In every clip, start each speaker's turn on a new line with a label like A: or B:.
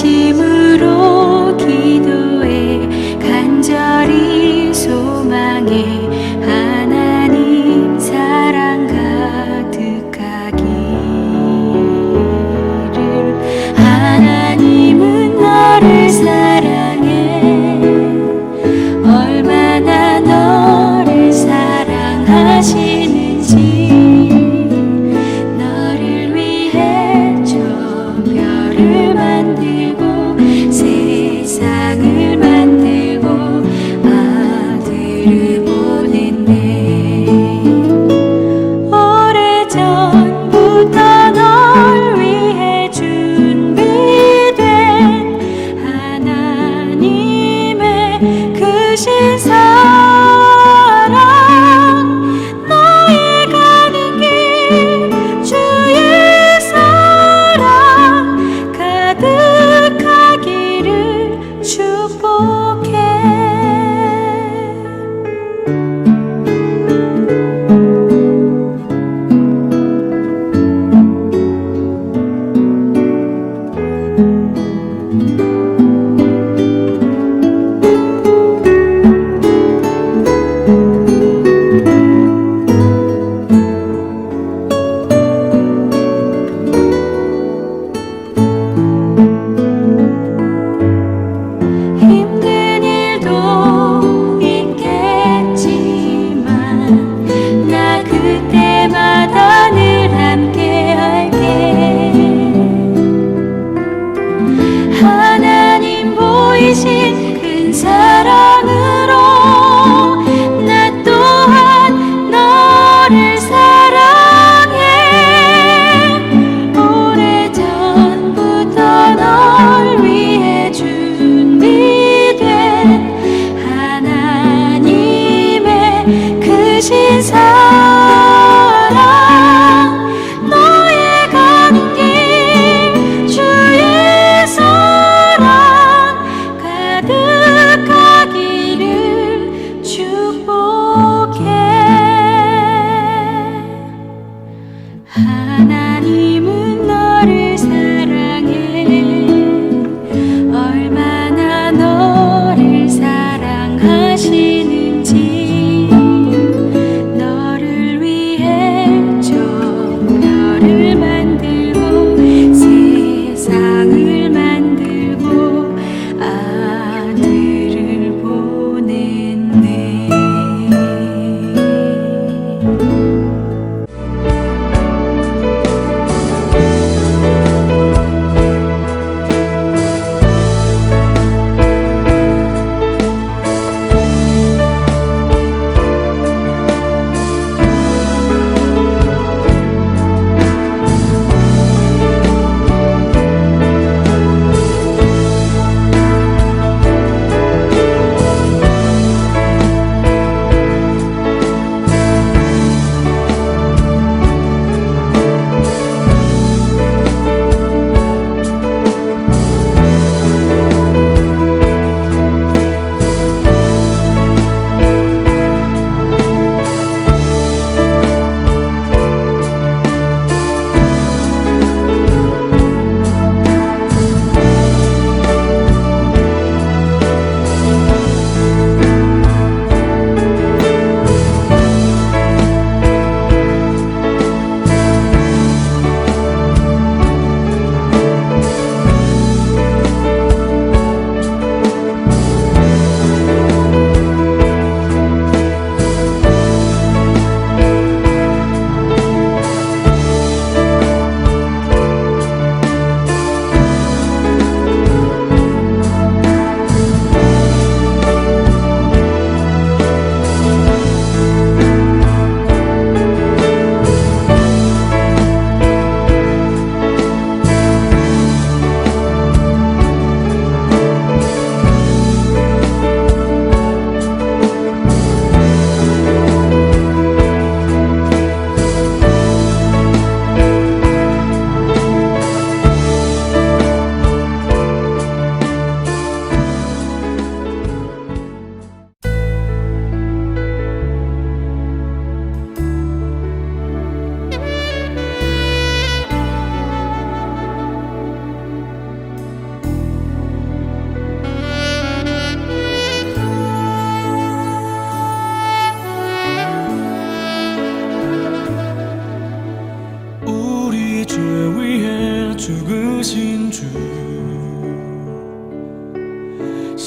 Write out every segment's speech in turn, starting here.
A: 진심으로 기도해 간절히 소망해 하나님 사랑 가득하기를. 하나님은 너를 사랑해. 얼마나 너를 사랑하시는지 너를 위해 저 별을 만들고 세상을 만들고 아들을 보냈네. 오래전부터 널 위해 준비된 하나님의 크신 사랑, 너의 가는 길 주의 사랑 가득하기를 축복해. 힘든 일도 있겠지만 나 그때마다 늘 함께 할게. 하나님 보이신 큰 사랑으로 나 또한 너를 사랑해. 오래전부터 널 위해 준비된 하나님의 크신 사랑, 너의 가는 길 주의 사랑 가득하기를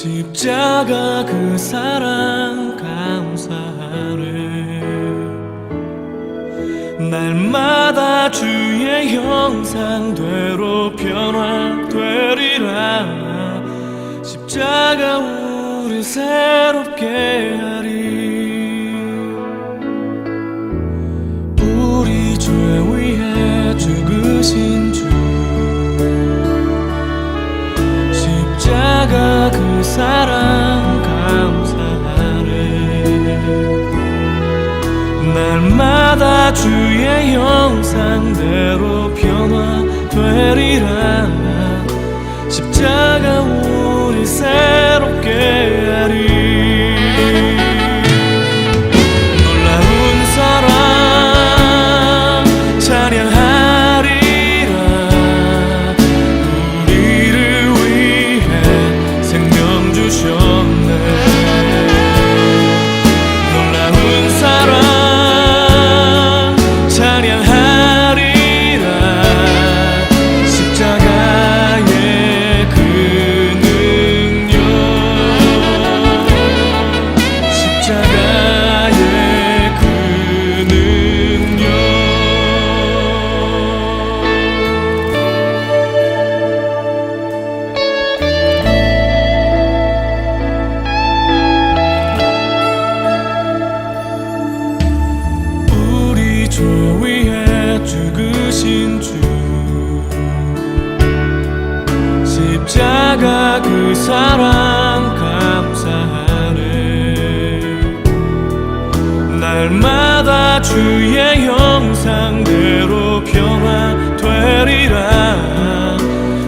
B: 십자가 그 사랑 감사하네. 날마다 주의 형상대로 변화되리라. 십자가 우리 새롭게 하리. 우리 죄 위해 죽으신 주, 십자가 그 사랑 감사하네. 날마다 주의 형상대로 변화되리라. 십자가 우리 새롭게 하리. 놀라운 사랑 찬양하리라. 우리를 위해 생명 주셨네. 놀라운 사랑 찬양하리라. 십자가의 그 능력, 십자가의 그 능력. 우리 죄 위해 죽으신 주, 십자가 그 사랑 감사하네. 날마다 주의 형상대로 변화되리라.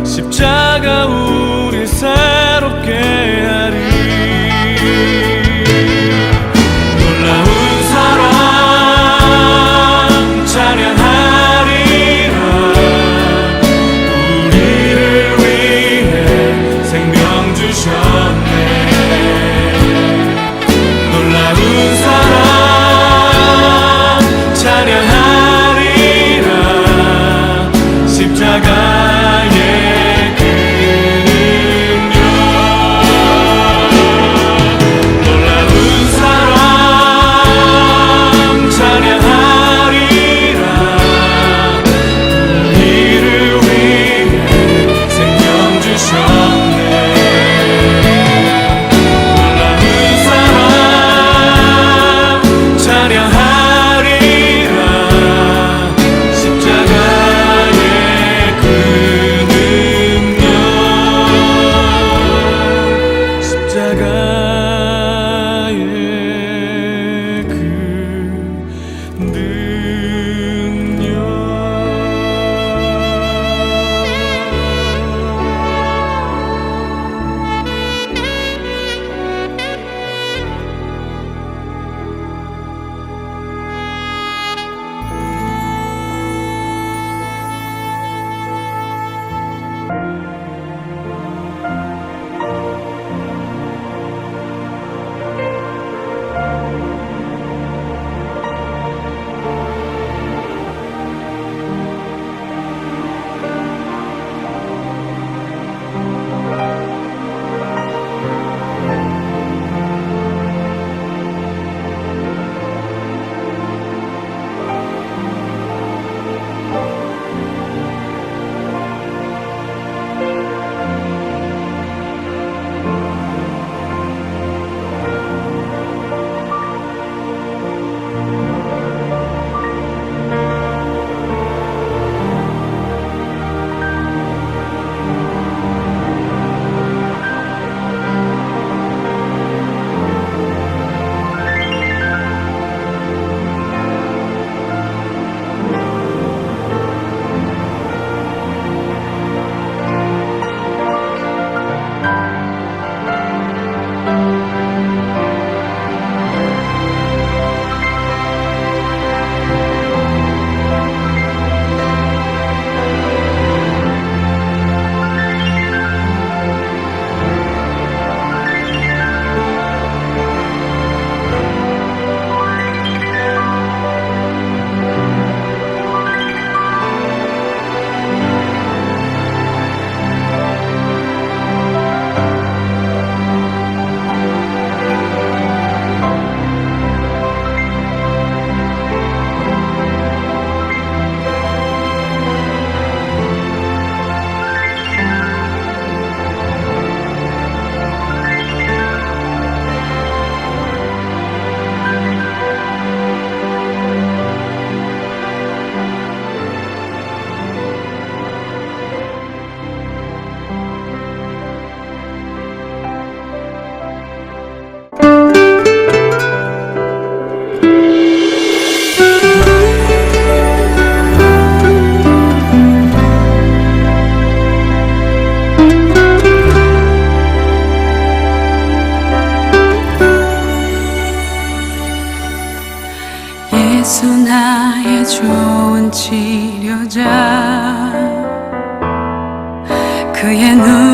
B: 십자가 우리 새롭게 하리. 놀라운 사랑 찬양하리라. 우리를 위해 생명 주셨네. 놀라운 사랑 찬양하리라. 십자가의 그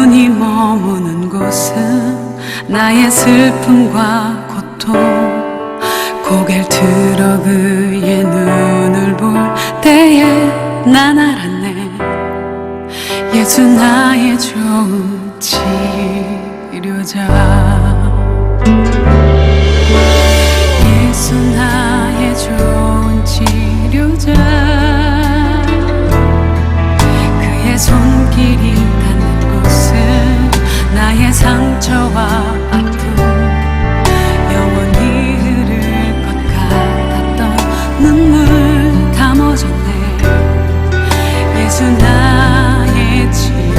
C: 영원히 머무는 곳은 나의 슬픔과 고통. 고개를 들어 그의 눈을 볼 때에 난 알았네. 예수 나의 좋은 치료자. 예수 나의 좋은 치료자. 그의 손길이 닿는 곳은 나의 상처와 아픔 영원히 흐를 것 같았던 눈물 다 멎었네. 예수 나의 치료자.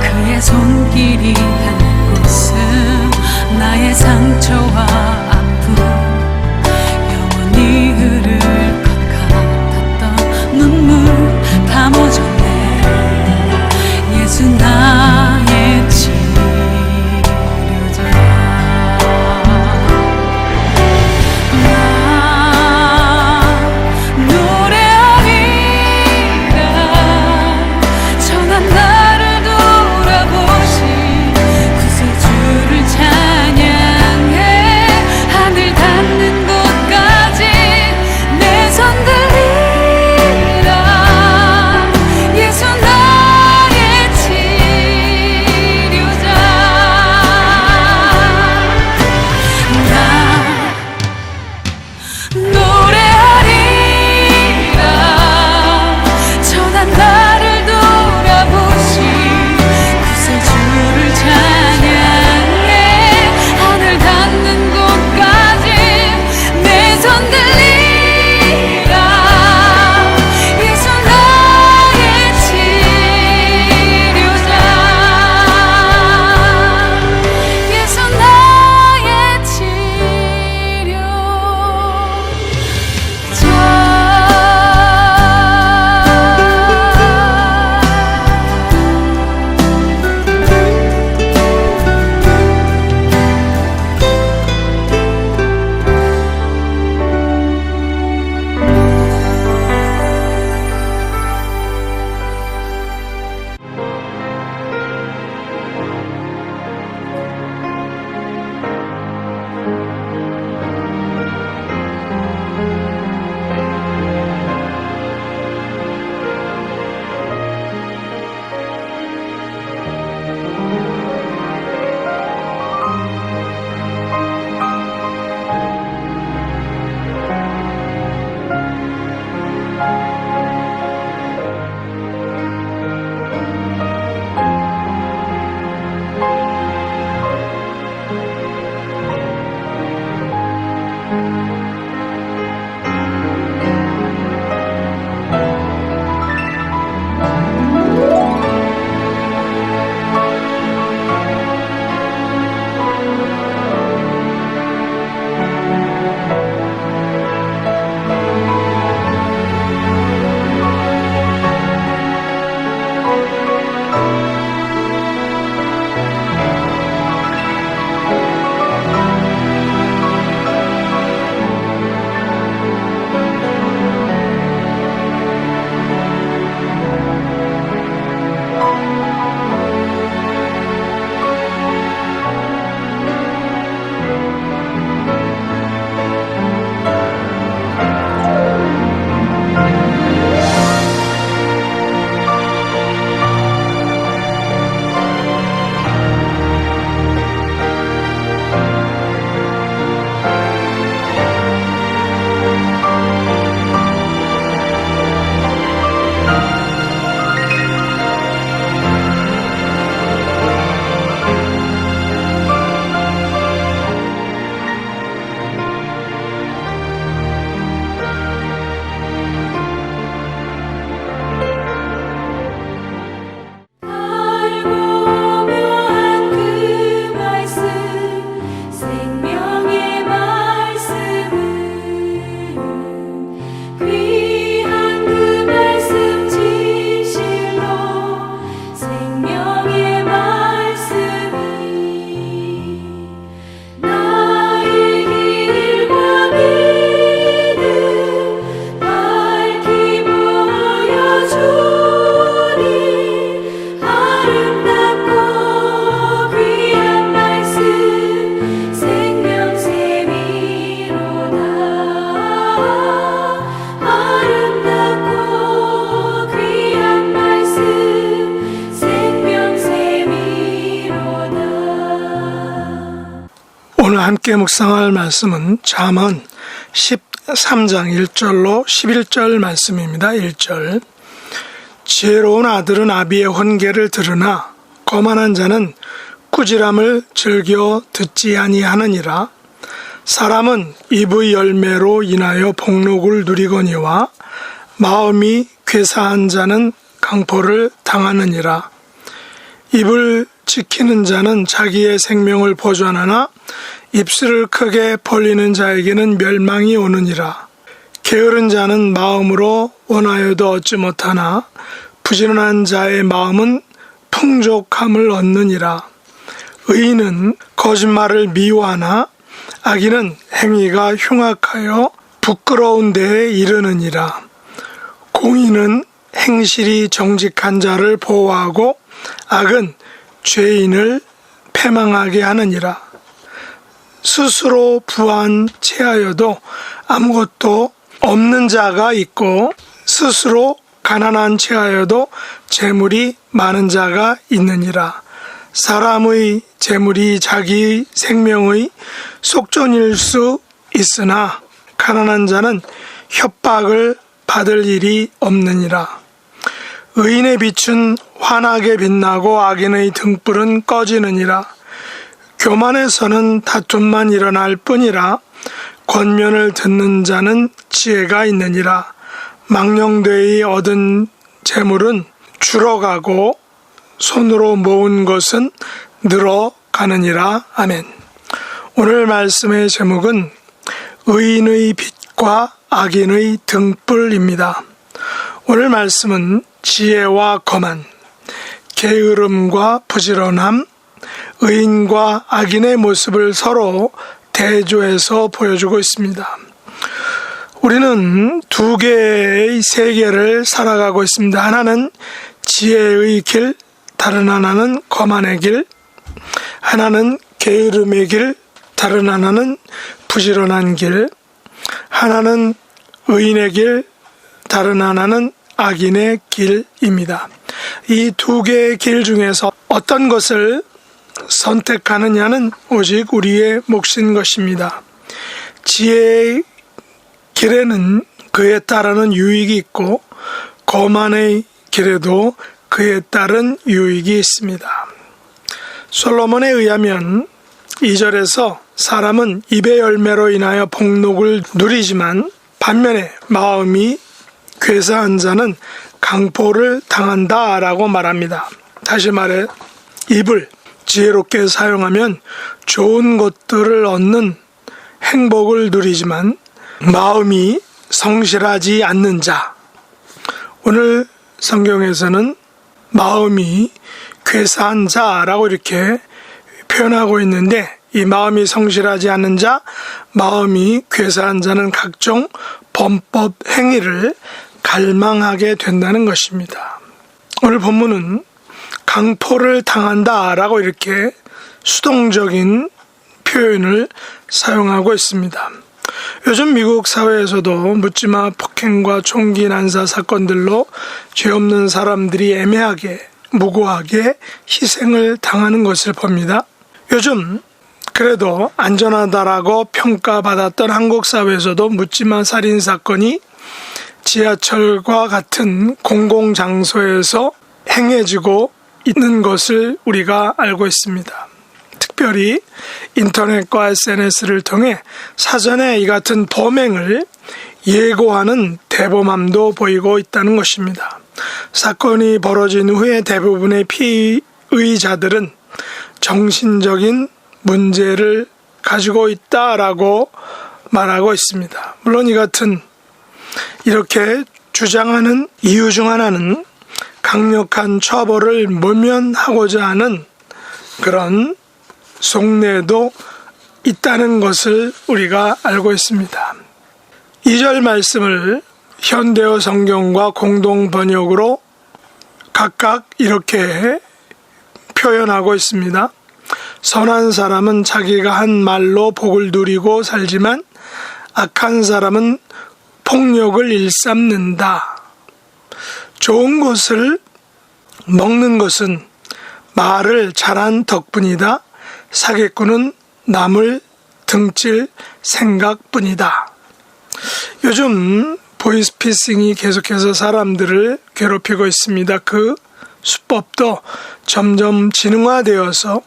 C: 그의 손길이 닿는 곳은 나의 상처와 아픔 영원히 흐를 것 같았던 눈물 다 멎었네. 예수 나의 치료자. 찬양해
D: 함께 묵상할 말씀은 잠언 13장 1절로 11절 말씀입니다. 1절. 지혜로운 아들은 아비의 훈계를 들으나 거만한 자는 꾸지람을 즐겨 듣지 아니하느니라. 사람은 입의 열매로 인하여 복록을 누리거니와 마음이 괴사한 자는 강포를 당하느니라. 입을 지키는 자는 자기의 생명을 보존하나 입술을 크게 벌리는 자에게는 멸망이 오느니라. 게으른 자는 마음으로 원하여도 얻지 못하나 부지런한 자의 마음은 풍족함을 얻느니라. 의인은 거짓말을 미워하나 악인은 행위가 흉악하여 부끄러운 데에 이르느니라. 공의는 행실이 정직한 자를 보호하고 악은 죄인을 패망하게 하느니라. 스스로 부한 체하여도 아무것도 없는 자가 있고 스스로 가난한 체하여도 재물이 많은 자가 있느니라. 사람의 재물이 자기 생명의 속전일 수 있으나 가난한 자는 협박을 받을 일이 없느니라. 의인의 빛은 환하게 빛나고 악인의 등불은 꺼지느니라. 교만에서는 다툼만 일어날 뿐이라. 권면을 듣는 자는 지혜가 있느니라. 망령되이 얻은 재물은 줄어가고 손으로 모은 것은 늘어가느니라. 아멘. 오늘 말씀의 제목은 의인의 빛과 악인의 등불입니다. 오늘 말씀은 지혜와 거만, 게으름과 부지런함, 의인과 악인의 모습을 서로 대조해서 보여주고 있습니다. 우리는 두 개의 세계를 살아가고 있습니다. 하나는 지혜의 길, 다른 하나는 거만의 길, 하나는 게으름의 길, 다른 하나는 부지런한 길, 하나는 의인의 길, 다른 하나는 악인의 길입니다. 이 두 개의 길 중에서 어떤 것을 선택하느냐는 오직 우리의 몫인 것입니다. 지혜의 길에는 그에 따르는 유익이 있고 거만의 길에도 그에 따른 유익이 있습니다. 솔로몬에 의하면 2절에서 사람은 입의 열매로 인하여 복록을 누리지만 반면에 마음이 괴사한 자는 강포를 당한다 라고 말합니다. 다시 말해 입을 지혜롭게 사용하면 좋은 것들을 얻는 행복을 누리지만 마음이 성실하지 않는 자, 오늘 성경에서는 마음이 괴사한 자라고 이렇게 표현하고 있는데 이 마음이 성실하지 않는 자, 마음이 괴사한 자는 각종 범법 행위를 갈망하게 된다는 것입니다. 오늘 본문은 강포를 당한다라고 이렇게 수동적인 표현을 사용하고 있습니다. 요즘 미국 사회에서도 묻지마 폭행과 총기 난사 사건들로 죄 없는 사람들이 애매하게 무고하게 희생을 당하는 것을 봅니다. 요즘 그래도 안전하다라고 평가받았던 한국 사회에서도 묻지마 살인 사건이 지하철과 같은 공공장소에서 행해지고 있는 것을 우리가 알고 있습니다. 특별히 인터넷과 SNS를 통해 사전에 이 같은 범행을 예고하는 대범함도 보이고 있다는 것입니다. 사건이 벌어진 후에 대부분의 피의자들은 정신적인 문제를 가지고 있다라고 말하고 있습니다. 물론 이 같은 이렇게 주장하는 이유 중 하나는 강력한 처벌을 모면하고자 하는 그런 속내도 있다는 것을 우리가 알고 있습니다. 2절 말씀을 현대어 성경과 공동 번역으로 각각 이렇게 표현하고 있습니다. 선한 사람은 자기가 한 말로 복을 누리고 살지만 악한 사람은 폭력을 일삼는다. 좋은 것을 먹는 것은 말을 잘한 덕분이다. 사기꾼은 남을 등칠 생각뿐이다. 요즘 보이스피싱이 계속해서 사람들을 괴롭히고 있습니다. 그 수법도 점점 지능화되어서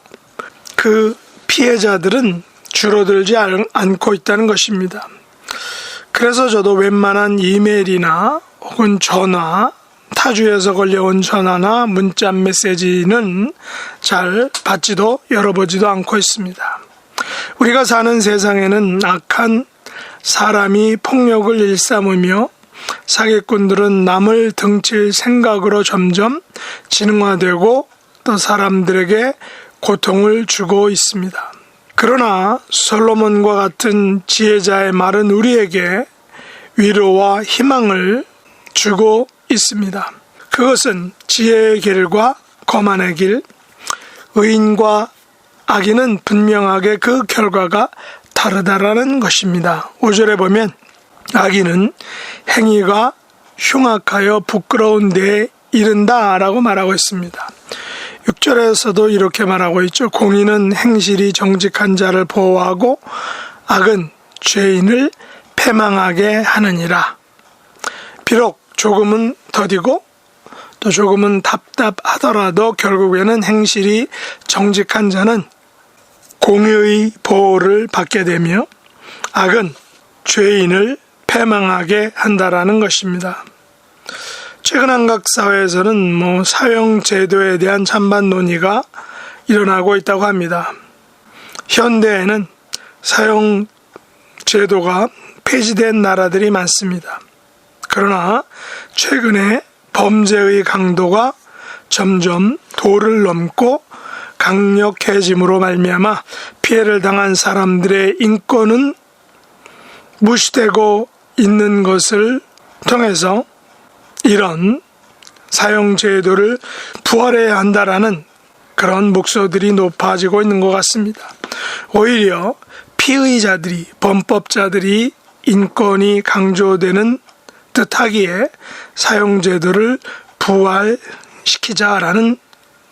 D: 그 피해자들은 줄어들지 않고 있다는 것입니다. 그래서 저도 웬만한 이메일이나 혹은 전화, 타주에서 걸려온 전화나 문자 메시지는 잘 받지도 열어보지도 않고 있습니다. 우리가 사는 세상에는 악한 사람이 폭력을 일삼으며 사기꾼들은 남을 등칠 생각으로 점점 지능화되고 또 사람들에게 고통을 주고 있습니다. 그러나 솔로몬과 같은 지혜자의 말은 우리에게 위로와 희망을 주고 있습니다. 그것은 지혜의 길과 거만의 길, 의인과 악인은 분명하게 그 결과가 다르다라는 것입니다. 5절에 보면 악인은 행위가 흉악하여 부끄러운 데에 이른다 라고 말하고 있습니다. 6절에서도 이렇게 말하고 있죠. 공의는 행실이 정직한 자를 보호하고 악은 죄인을 패망하게 하느니라. 비록 조금은 더디고 또 조금은 답답하더라도 결국에는 행실이 정직한 자는 공의의 보호를 받게 되며 악은 죄인을 패망하게 한다라는 것입니다. 최근 한각 사회에서는 사형제도에 대한 찬반 논의가 일어나고 있다고 합니다. 현대에는 사형제도가 폐지된 나라들이 많습니다. 그러나 최근에 범죄의 강도가 점점 도를 넘고 강력해짐으로 말미암아 피해를 당한 사람들의 인권은 무시되고 있는 것을 통해서 이런 사형제도를 부활해야 한다라는 그런 목소들이 높아지고 있는 것 같습니다. 오히려 피의자들이, 범법자들이 인권이 강조되는 뜻하기에 사형제도를 부활시키자라는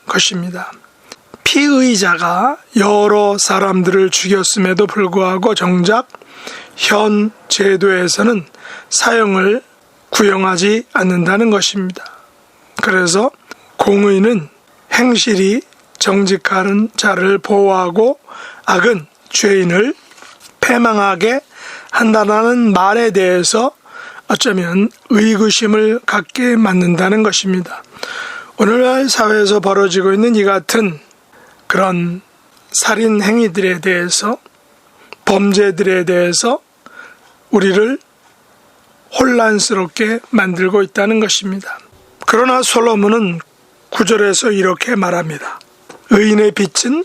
D: 것입니다. 피의자가 여러 사람들을 죽였음에도 불구하고 정작 현 제도에서는 사형을 구형하지 않는다는 것입니다. 그래서 공의는 행실이 정직한 자를 보호하고 악은 죄인을 패망하게 한다는 말에 대해서 어쩌면 의구심을 갖게 만든다는 것입니다. 오늘날 사회에서 벌어지고 있는 이 같은 그런 살인 행위들에 대해서, 범죄들에 대해서 우리를 혼란스럽게 만들고 있다는 것입니다. 그러나 솔로몬은 9절에서 이렇게 말합니다. 의인의 빛은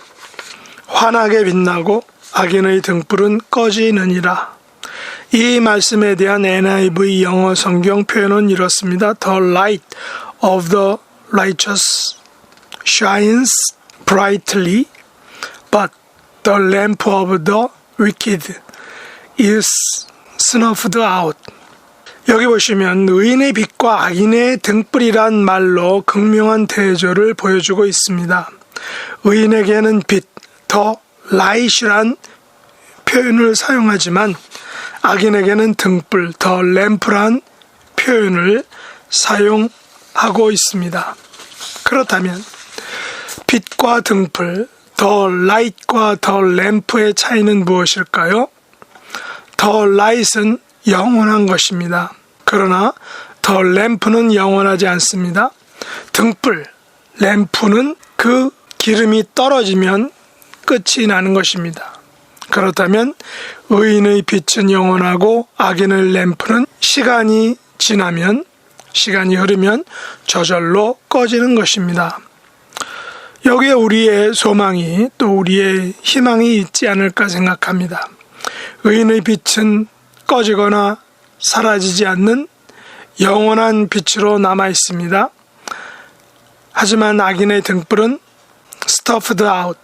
D: 환하게 빛나고 악인의 등불은 꺼지느니라. 이 말씀에 대한 NIV 영어 성경 표현은 이렇습니다. The light of the righteous shines brightly, but the lamp of the wicked is snuffed out. 여기 보시면 의인의 빛과 악인의 등불이란 말로 극명한 대조를 보여주고 있습니다. 의인에게는 빛, 더 라이트란 표현을 사용하지만 악인에게는 등불, 더 램프란 표현을 사용하고 있습니다. 그렇다면 빛과 등불, 더 라이트과 더 램프의 차이는 무엇일까요? 더 라이트는 영원한 것입니다. 그러나 더 램프는 영원하지 않습니다. 등불, 램프는 그 기름이 떨어지면 끝이 나는 것입니다. 그렇다면 의인의 빛은 영원하고 악인의 램프는 시간이 흐르면 저절로 꺼지는 것입니다. 여기에 우리의 소망이 또 우리의 희망이 있지 않을까 생각합니다. 의인의 빛은 꺼지거나 사라지지 않는 영원한 빛으로 남아 있습니다. 하지만 악인의 등불은 stuffed out,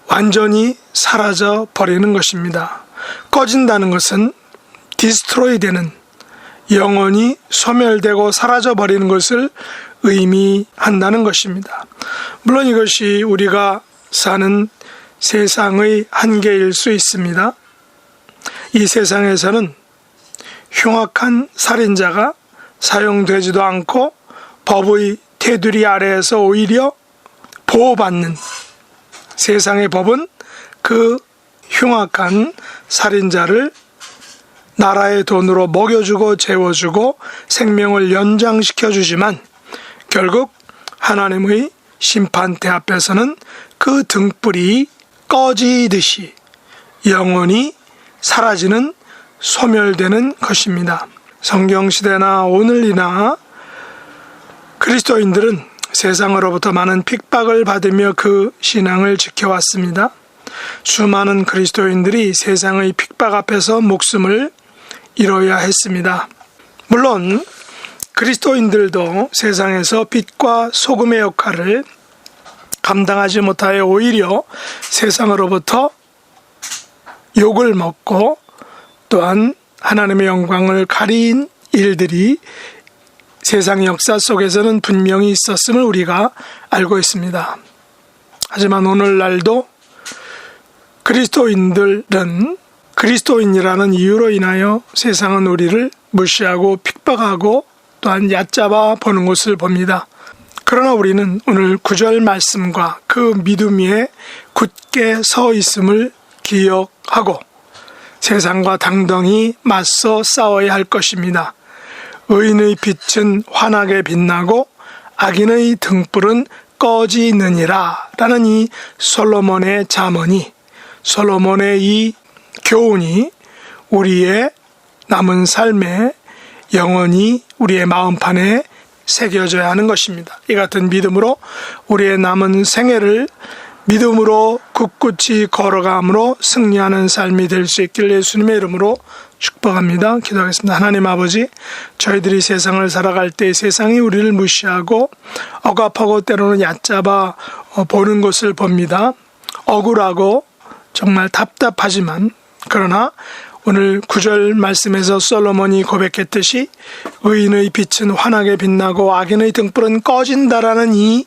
D: 완전히 사라져 버리는 것입니다. 꺼진다는 것은 destroy 되는, 영원히 소멸되고 사라져 버리는 것을 의미한다는 것입니다. 물론 이것이 우리가 사는 세상의 한계일 수 있습니다. 이 세상에서는 흉악한 살인자가 사용되지도 않고 법의 테두리 아래에서 오히려 보호받는 세상의 법은 그 흉악한 살인자를 나라의 돈으로 먹여주고 재워주고 생명을 연장시켜 주지만 결국 하나님의 심판대 앞에서는 그 등불이 꺼지듯이 영원히 사라지는 소멸되는 것입니다. 성경시대나 오늘이나 그리스도인들은 세상으로부터 많은 핍박을 받으며 그 신앙을 지켜왔습니다. 수많은 그리스도인들이 세상의 핍박 앞에서 목숨을 잃어야 했습니다. 물론 그리스도인들도 세상에서 빛과 소금의 역할을 감당하지 못하여 오히려 세상으로부터 욕을 먹고 또한 하나님의 영광을 가린 일들이 세상 역사 속에서는 분명히 있었음을 우리가 알고 있습니다. 하지만 오늘날도 그리스도인들은 그리스도인이라는 이유로 인하여 세상은 우리를 무시하고 핍박하고 또한 얕잡아 보는 것을 봅니다. 그러나 우리는 오늘 9절 말씀과 그 믿음 위에 굳게 서 있음을 기억하고 세상과 당당히 맞서 싸워야 할 것입니다. 의인의 빛은 환하게 빛나고 악인의 등불은 꺼지느니라 라는 이 솔로몬의 잠언이, 솔로몬의 이 교훈이 우리의 남은 삶에 영원히 우리의 마음판에 새겨져야 하는 것입니다. 이 같은 믿음으로 우리의 남은 생애를 믿음으로 굳굳이 걸어감으로 승리하는 삶이 될 수 있길 예수님의 이름으로 축복합니다. 기도하겠습니다. 하나님 아버지, 저희들이 세상을 살아갈 때 세상이 우리를 무시하고 억압하고 때로는 얕잡아 보는 것을 봅니다. 억울하고 정말 답답하지만 그러나 오늘 9절 말씀에서 솔로몬이 고백했듯이 의인의 빛은 환하게 빛나고 악인의 등불은 꺼진다라는 이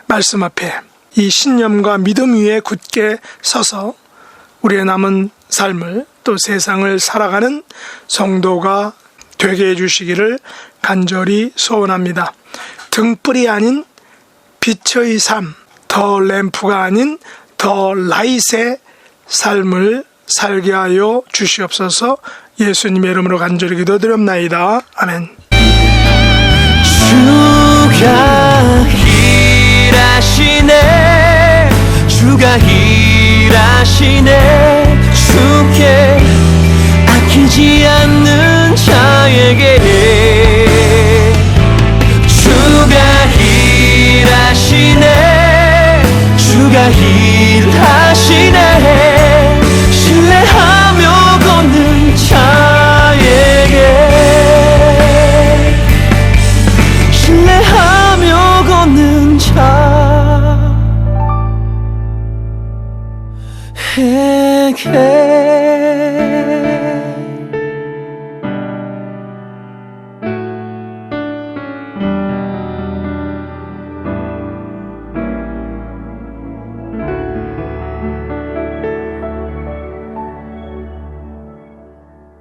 D: 말씀 앞에 이 신념과 믿음 위에 굳게 서서 우리의 남은 삶을 또 세상을 살아가는 성도가 되게 해주시기를 간절히 소원합니다. 등불이 아닌 빛의 삶, 더 램프가 아닌 더 라이트의 삶을 살게 하여 주시옵소서. 예수님의 이름으로 간절히 기도드립나이다. 아멘.
E: 주가 일하시네, 주가 일하시네. 주께 아끼지 않는 자에게 주가 일하시네, 주가 일하시네. 신뢰하며 걷는 자에게, 신뢰하며 걷는 자에게